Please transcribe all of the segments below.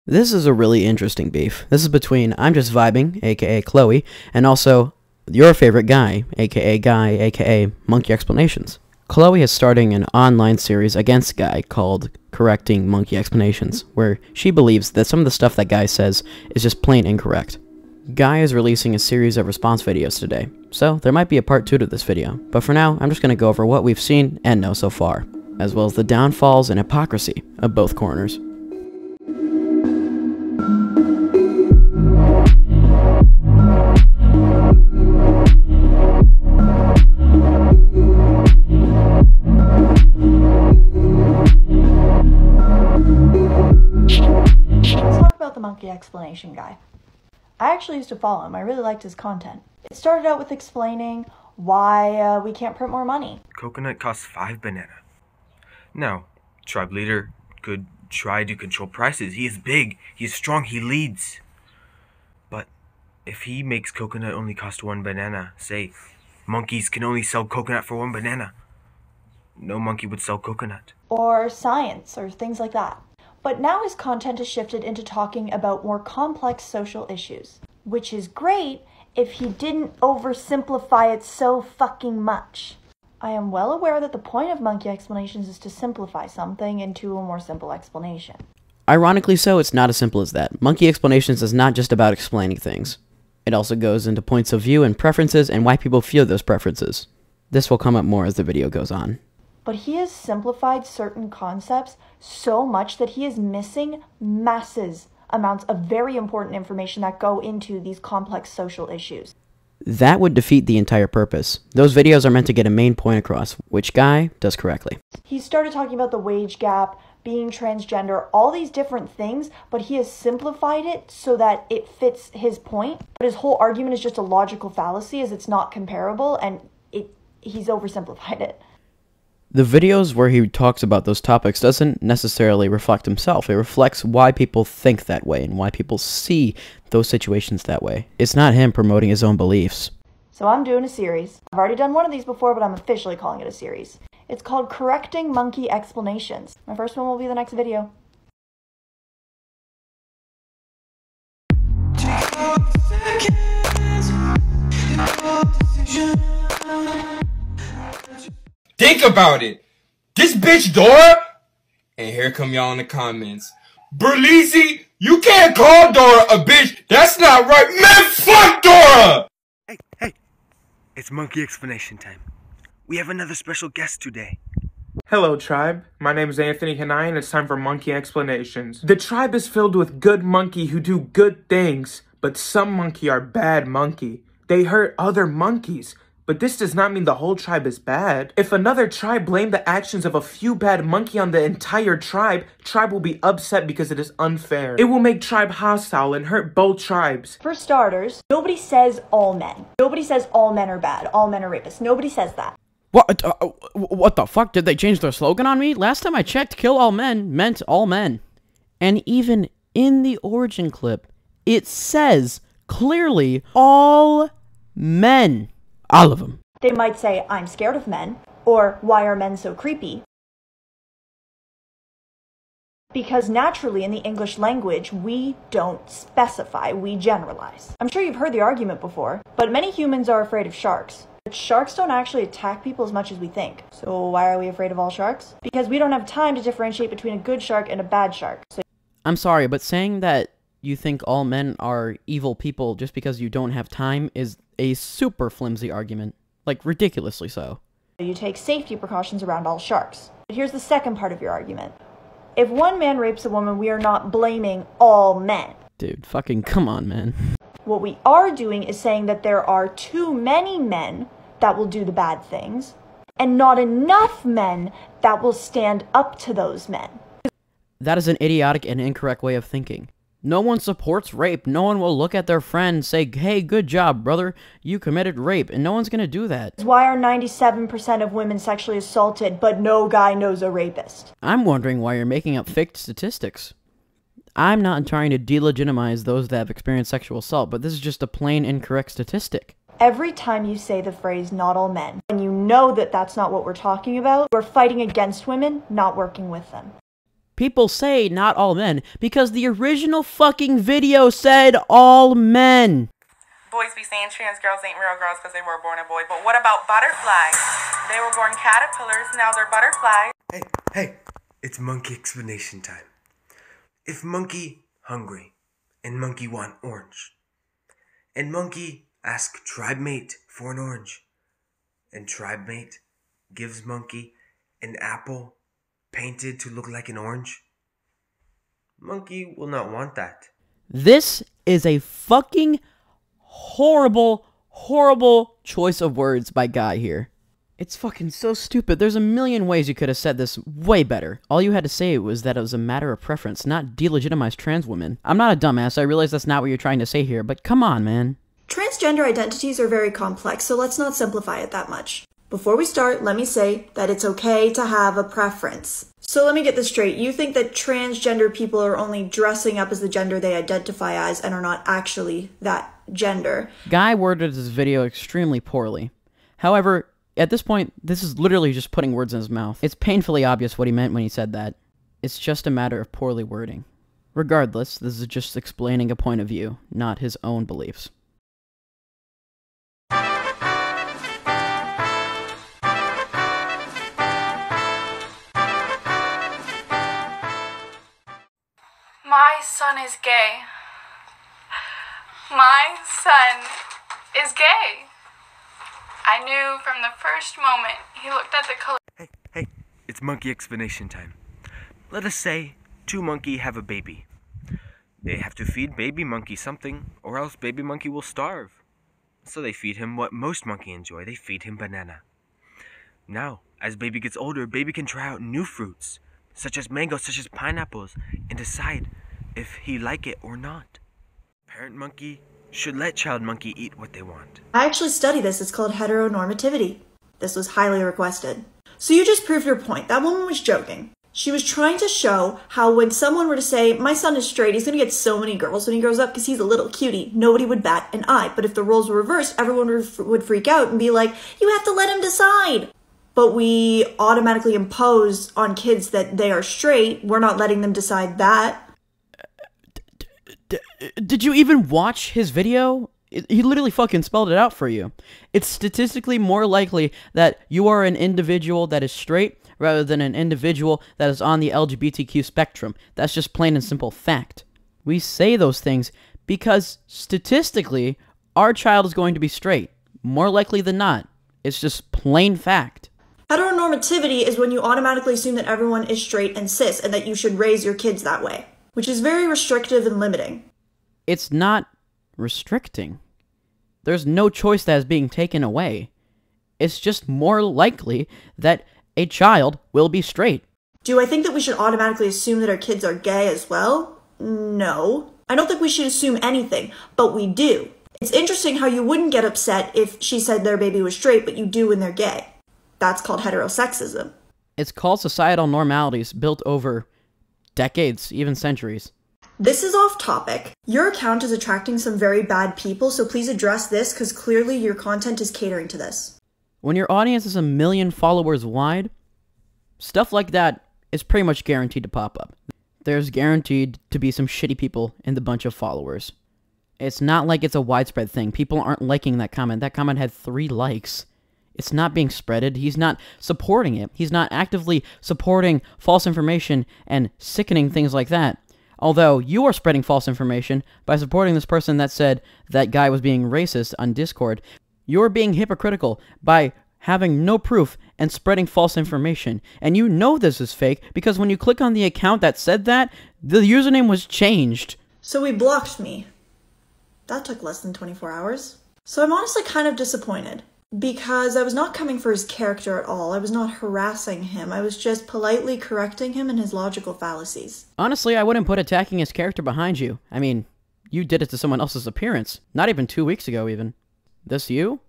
This is a really interesting beef. This is between I'm Just Vibing, aka Chloe, and also your favorite guy, aka Monkey Explanations. Chloe is starting an online series against Guy called Correcting Monkey Explanations, where she believes that some of the stuff that Guy says is just plain incorrect. Guy is releasing a series of response videos today, so there might be a part 2 to this video, but for now, I'm just going to go over what we've seen and know so far, as well as the downfalls and hypocrisy of both corners. The Monkey Explanation Guy. I actually used to follow him. I really liked his content. It started out with explaining why we can't print more money. Coconut costs 5 banana. Now, tribe leader could try to control prices. He is big, he is strong, he leads. But if he makes coconut only cost 1 banana, say, monkeys can only sell coconut for 1 banana, no monkey would sell coconut. Or science, or things like that. But now his content has shifted into talking about more complex social issues, which is great if he didn't oversimplify it so fucking much. I am well aware that the point of Monkey Explanations is to simplify something into a more simple explanation. Ironically so, it's not as simple as that. Monkey Explanations is not just about explaining things. It also goes into points of view and preferences and why people feel those preferences. This will come up more as the video goes on. But he has simplified certain concepts so much that he is missing massive amounts of very important information that go into these complex social issues. That would defeat the entire purpose. Those videos are meant to get a main point across, which Guy does correctly. He started talking about the wage gap, being transgender, all these different things, but he has simplified it so that it fits his point. But his whole argument is just a logical fallacy, as it's not comparable, and he's oversimplified it. The videos where he talks about those topics doesn't necessarily reflect himself. It reflects why people think that way and why people see those situations that way. It's not him promoting his own beliefs. So I'm doing a series. I've already done one of these before, but I'm officially calling it a series. It's called Correcting Monkey Explanations. My first one will be the next video. Think about it. This bitch Dora, and here come y'all in the comments. Berlizzi, you can't call Dora a bitch. That's not right. Man, fuck Dora! Hey, it's Monkey Explanation time. We have another special guest today. Hello, tribe. My name is Anthony Hanai, and it's time for Monkey Explanations. The tribe is filled with good monkey who do good things, but some monkey are bad monkey. They hurt other monkeys. But this does not mean the whole tribe is bad. If another tribe blamed the actions of a few bad monkey on the entire tribe will be upset because it is unfair. It will make tribe hostile and hurt both tribes. For starters, nobody says all men. Nobody says all men are bad, all men are rapists. Nobody says that. What the fuck? Did they change their slogan on me? Last time I checked, kill all men meant all men. And even in the origin clip, it says clearly all men. All of them. They might say, I'm scared of men, or why are men so creepy? Because naturally in the English language, we don't specify, we generalize. I'm sure you've heard the argument before, but many humans are afraid of sharks. But sharks don't actually attack people as much as we think. So why are we afraid of all sharks? Because we don't have time to differentiate between a good shark and a bad shark. I'm sorry, but saying that you think all men are evil people just because you don't have time is a super flimsy argument. Like, ridiculously so. You take safety precautions around all sharks. But here's the second part of your argument. If one man rapes a woman, we are not blaming all men. Dude, fucking come on, man. What we are doing is saying that there are too many men that will do the bad things, and not enough men that will stand up to those men. That is an idiotic and incorrect way of thinking. No one supports rape. No one will look at their friend and say, hey, good job, brother, you committed rape, and no one's gonna do that. Why are 97% of women sexually assaulted, but no guy knows a rapist? I'm wondering why you're making up fake statistics. I'm not trying to delegitimize those that have experienced sexual assault, but this is just a plain incorrect statistic. Every time you say the phrase, not all men, and you know that that's not what we're talking about, we're fighting against women, not working with them. people say not all men because the original fucking video said all men. Boys be saying trans girls ain't real girls because they were born a boy, but what about butterflies? They were born caterpillars, now they're butterflies. Hey, it's monkey explanation time. If monkey hungry and monkey want orange, and monkey ask tribe mate for an orange, and tribe mate gives monkey an apple painted to look like an orange, monkey will not want that. This is a fucking horrible, horrible choice of words by Guy here. It's fucking so stupid. There's a million ways you could have said this way better. All you had to say was that it was a matter of preference, not delegitimize trans women. I'm not a dumbass, I realize that's not what you're trying to say here, but come on, man. Transgender identities are very complex, so let's not simplify it that much. Before we start, let me say that it's okay to have a preference. So let me get this straight. You think that transgender people are only dressing up as the gender they identify as and are not actually that gender. Guy worded his video extremely poorly. However, at this point, this is literally just putting words in his mouth. It's painfully obvious what he meant when he said that. It's just a matter of poorly wording. Regardless, this is just explaining a point of view, not his own beliefs. My son is gay. My son is gay. I knew from the first moment he looked at the color. Hey, it's monkey explanation time. Let us say two monkey have a baby. They have to feed baby monkey something, or else baby monkey will starve. So they feed him what most monkey enjoy. They feed him banana. Now, as baby gets older, baby can try out new fruits, such as mangoes, such as pineapples, and decide if he like it or not. Parent monkey should let child monkey eat what they want. I actually study this. It's called heteronormativity. This was highly requested. So you just proved your point. That woman was joking. She was trying to show how when someone were to say, my son is straight, he's going to get so many girls when he grows up because he's a little cutie, nobody would bat an eye. But if the roles were reversed, everyone would freak out and be like, you have to let him decide. But we automatically impose on kids that they are straight. We're not letting them decide that. Did you even watch his video? He literally fucking spelled it out for you. It's statistically more likely that you are an individual that is straight rather than an individual that is on the LGBTQ spectrum. That's just plain and simple fact. We say those things because statistically, our child is going to be straight. More likely than not. It's just plain fact. Heteronormativity is when you automatically assume that everyone is straight and cis and that you should raise your kids that way, which is very restrictive and limiting. It's not restricting. There's no choice that is being taken away. It's just more likely that a child will be straight. Do I think that we should automatically assume that our kids are gay as well? No. I don't think we should assume anything, but we do. It's interesting how you wouldn't get upset if she said their baby was straight, but you do when they're gay. That's called heterosexism. It's called societal normalities built over decades, even centuries. This is off topic. Your account is attracting some very bad people, so please address this because clearly your content is catering to this. When your audience is 1 million followers wide, stuff like that is pretty much guaranteed to pop up. There's guaranteed to be some shitty people in the bunch of followers. It's not like it's a widespread thing. People aren't liking that comment. That comment had 3 likes. It's not being spreaded. He's not supporting it. He's not actively supporting false information and sickening things like that. Although you are spreading false information by supporting this person that said that guy was being racist on Discord. You're being hypocritical by having no proof and spreading false information. And you know this is fake because when you click on the account that said that, the username was changed. So he blocked me. That took less than 24 hours. So I'm honestly kind of disappointed because I was not coming for his character at all. I was not harassing him. I was just politely correcting him in his logical fallacies. Honestly, I wouldn't put attacking his character behind you. I mean, you did it to someone else's appearance. Not even 2 weeks ago, even. This you?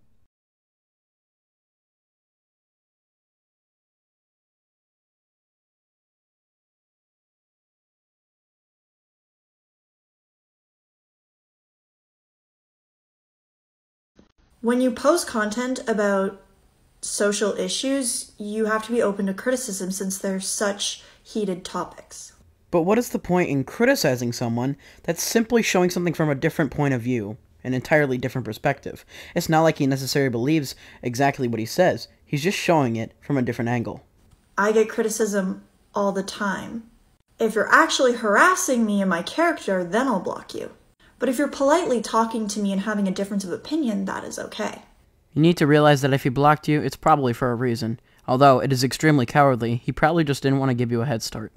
When you post content about social issues, you have to be open to criticism since they're such heated topics. But what is the point in criticizing someone that's simply showing something from a different point of view, an entirely different perspective? It's not like he necessarily believes exactly what he says. He's just showing it from a different angle. I get criticism all the time. If you're actually harassing me and my character, then I'll block you. But if you're politely talking to me and having a difference of opinion, that is okay. You need to realize that if he blocked you, it's probably for a reason. Although it is extremely cowardly, he probably just didn't want to give you a head start.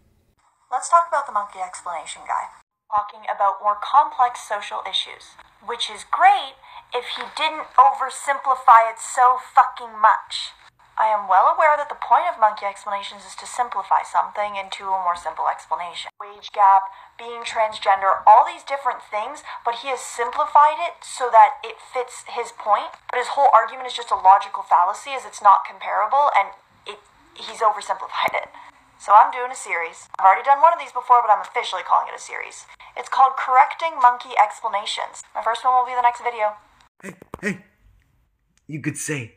Let's talk about the monkey explanation guy. Talking about more complex social issues, which is great if he didn't oversimplify it so fucking much. I am well aware that the point of monkey explanations is to simplify something into a more simple explanation. Wage gap, being transgender, all these different things, but he has simplified it so that it fits his point. But his whole argument is just a logical fallacy, as it's not comparable, and he's oversimplified it. So I'm doing a series. I've already done one of these before, but I'm officially calling it a series. It's called Correcting Monkey Explanations. My first one will be the next video. Hey, you could say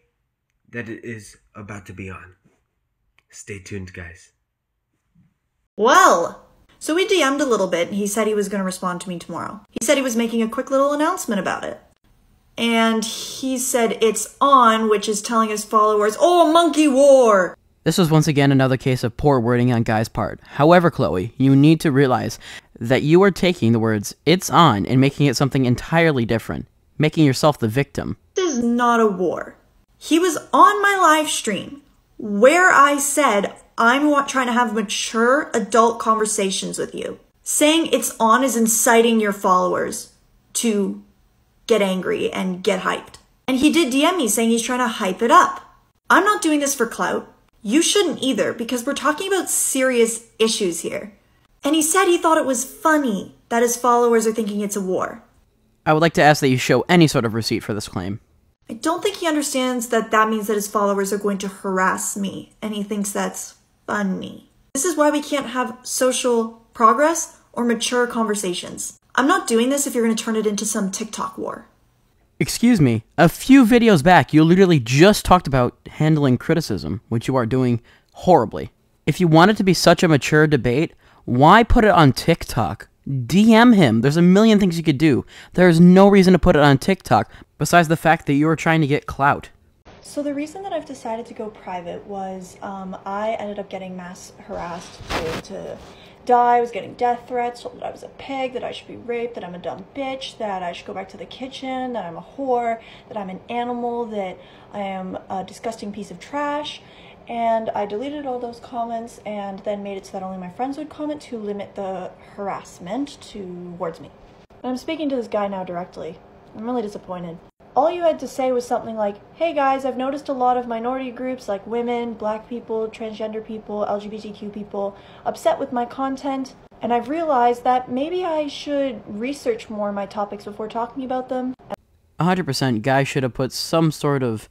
that it is about to be on. Stay tuned, guys. Well, so we DM'd a little bit, and he said he was going to respond to me tomorrow. He said he was making a quick little announcement about it. And he said it's on, which is telling his followers, oh, monkey war! This was once again another case of poor wording on Guy's part. However, Chloe, you need to realize that you are taking the words, it's on, and making it something entirely different, making yourself the victim. This is not a war. He was on my live stream where I said I'm trying to have mature adult conversations with you. Saying it's on is inciting your followers to get angry and get hyped. And he did DM me saying he's trying to hype it up. I'm not doing this for clout. You shouldn't either, because we're talking about serious issues here. And he said he thought it was funny that his followers are thinking it's a war. I would like to ask that you show any sort of receipt for this claim. I don't think he understands that that means that his followers are going to harass me, and he thinks that's funny. This is why we can't have social progress or mature conversations. I'm not doing this if you're going to turn it into some TikTok war. Excuse me, a few videos back, you literally just talked about handling criticism, which you are doing horribly. If you want it to be such a mature debate, why put it on TikTok? DM him. There's a million things you could do. There's no reason to put it on TikTok, besides the fact that you are trying to get clout. So the reason that I've decided to go private was I ended up getting mass harassed, told to die, I was getting death threats, told that I was a pig, that I should be raped, that I'm a dumb bitch, that I should go back to the kitchen, that I'm a whore, that I'm an animal, that I am a disgusting piece of trash. And I deleted all those comments and then made it so that only my friends would comment to limit the harassment towards me. And I'm speaking to this guy now directly. I'm really disappointed. All you had to say was something like, hey guys, I've noticed a lot of minority groups like women, black people, transgender people, LGBTQ people upset with my content, and I've realized that maybe I should research more my topics before talking about them. 100% Guy should have put some sort of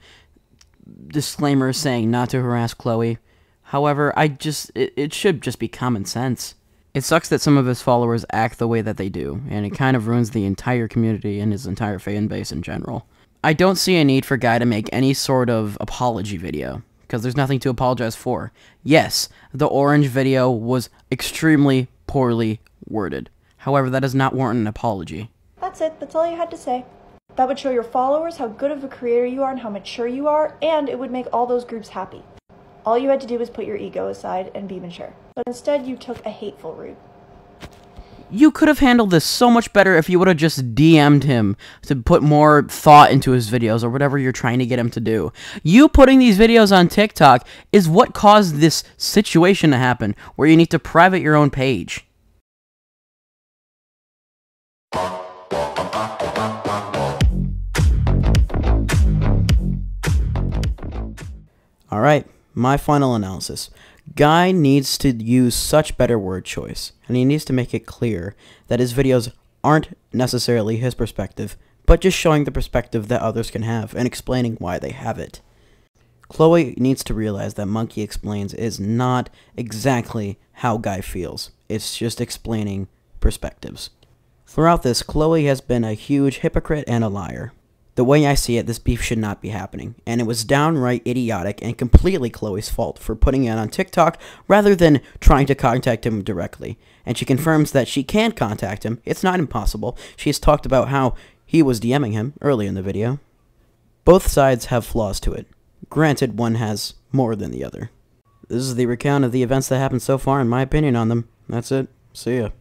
disclaimer saying not to harass Chloe. However, it should just be common sense. It sucks that some of his followers act the way that they do, and it kind of ruins the entire community and his entire fan base in general. I don't see a need for Guy to make any sort of apology video, because there's nothing to apologize for. Yes, the orange video was extremely poorly worded. However, that does not warrant an apology. That's it. That's all you had to say. That would show your followers how good of a creator you are and how mature you are, and it would make all those groups happy. All you had to do was put your ego aside and be mature. But instead, you took a hateful route. You could have handled this so much better if you would have just DM'd him to put more thought into his videos or whatever you're trying to get him to do. You putting these videos on TikTok is what caused this situation to happen, where you need to private your own page. Alright, my final analysis. Guy needs to use such better word choice, and he needs to make it clear that his videos aren't necessarily his perspective, but just showing the perspective that others can have and explaining why they have it. Chloe needs to realize that Monkey Explains is not exactly how Guy feels. It's just explaining perspectives. Throughout this, Chloe has been a huge hypocrite and a liar. The way I see it, this beef should not be happening, and it was downright idiotic and completely Chloe's fault for putting it on TikTok rather than trying to contact him directly. And she confirms that she can contact him. It's not impossible. She has talked about how he was DMing him early in the video. Both sides have flaws to it. Granted, one has more than the other. This is the recount of the events that happened so far, in my opinion on them. That's it. See ya.